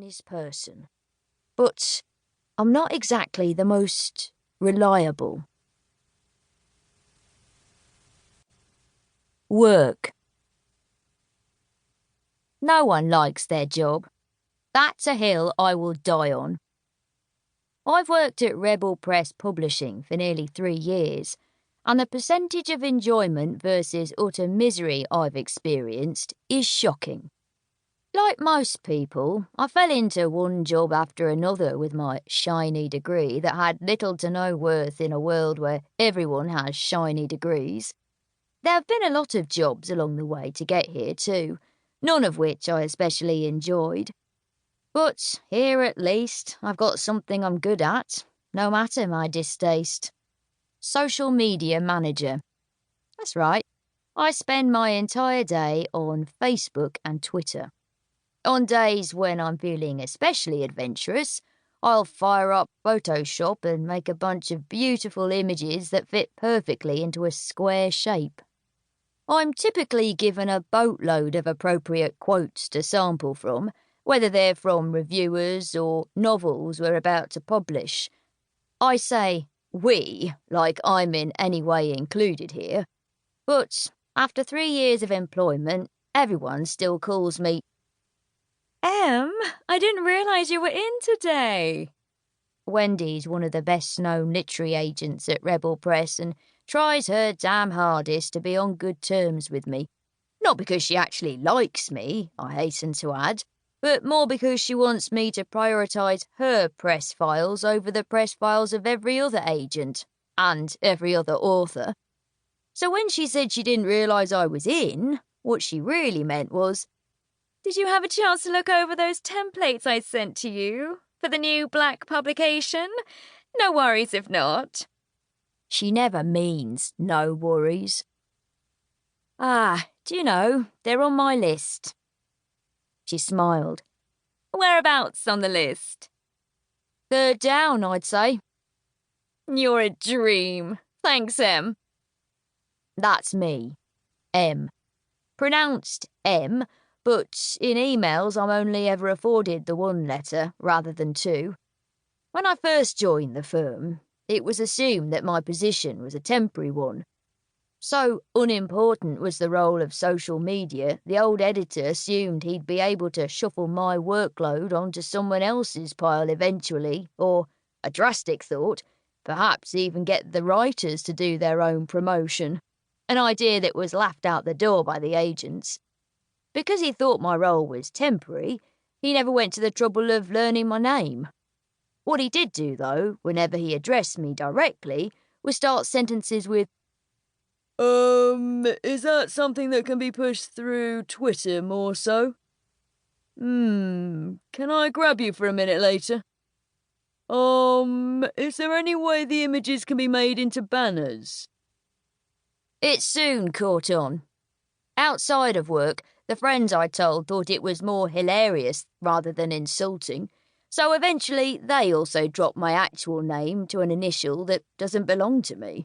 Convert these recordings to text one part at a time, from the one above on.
honest person, but I'm not exactly the most reliable. Work. No one likes their job. That's a hill I will die on. I've worked at Rebel Press Publishing for nearly 3 years, and the percentage of enjoyment versus utter misery I've experienced is shocking. Like most people, I fell into one job after another with my shiny degree that had little to no worth in a world where everyone has shiny degrees. There have been a lot of jobs along the way to get here too, none of which I especially enjoyed. But here at least I've got something I'm good at, no matter my distaste. Social media manager. That's right, I spend my entire day on Facebook and Twitter. On days when I'm feeling especially adventurous, I'll fire up Photoshop and make a bunch of beautiful images that fit perfectly into a square shape. I'm typically given a boatload of appropriate quotes to sample from, whether they're from reviewers or novels we're about to publish. I say we, like I'm in any way included here, but after 3 years of employment, everyone still calls me Em, I didn't realise you were in today. Wendy's one of the best-known literary agents at Rebel Press and tries her damn hardest to be on good terms with me. Not because she actually likes me, I hasten to add, but more because she wants me to prioritise her press files over the press files of every other agent and every other author. So when she said she didn't realise I was in, what she really meant was, Did you have a chance to look over those templates I sent to you for the new Black publication? No worries if not. She never means no worries. Do you know, they're on my list. She smiled. Whereabouts on the list? 3rd down, I'd say. You're a dream. Thanks, Em. That's me. M. Pronounced M, but in emails I'm only ever afforded the 1 letter rather than 2. When I first joined the firm, it was assumed that my position was a temporary one. So unimportant was the role of social media, the old editor assumed he'd be able to shuffle my workload onto someone else's pile eventually, or, a drastic thought, perhaps even get the writers to do their own promotion, an idea that was laughed out the door by the agents. Because he thought my role was temporary, he never went to the trouble of learning my name. What he did do, though, whenever he addressed me directly, was start sentences with, is that something that can be pushed through Twitter more so? Can I grab you for a minute later? Is there any way the images can be made into banners? It soon caught on. Outside of work, the friends I told thought it was more hilarious rather than insulting, so eventually they also dropped my actual name to an initial that doesn't belong to me.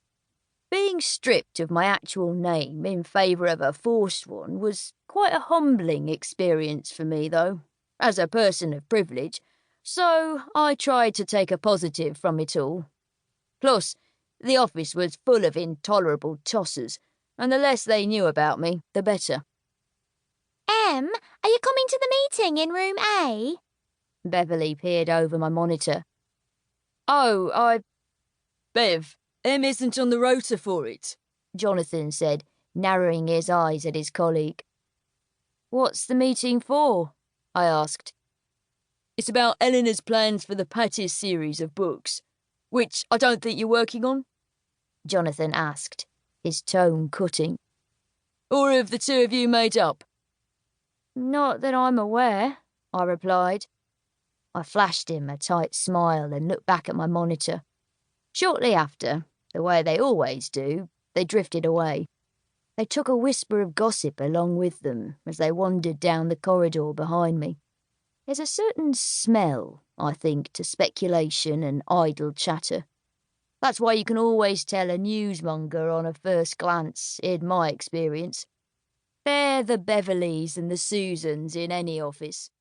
Being stripped of my actual name in favour of a forced one was quite a humbling experience for me, though, as a person of privilege, so I tried to take a positive from it all. Plus, the office was full of intolerable tossers, and the less they knew about me, the better. Em, are you coming to the meeting in room A? Beverly peered over my monitor. Oh, Bev, Em isn't on the rota for it, Jonathan said, narrowing his eyes at his colleague. What's the meeting for? I asked. It's about Eleanor's plans for the Pattis series of books, which I don't think you're working on, Jonathan asked, his tone cutting. Or have the two of you made up? Not that I'm aware, I replied. I flashed him a tight smile and looked back at my monitor. Shortly after, the way they always do, they drifted away. They took a whisper of gossip along with them as they wandered down the corridor behind me. There's a certain smell, I think, to speculation and idle chatter. That's why you can always tell a newsmonger on a first glance, in my experience. They're the Beverleys and the Susans in any office.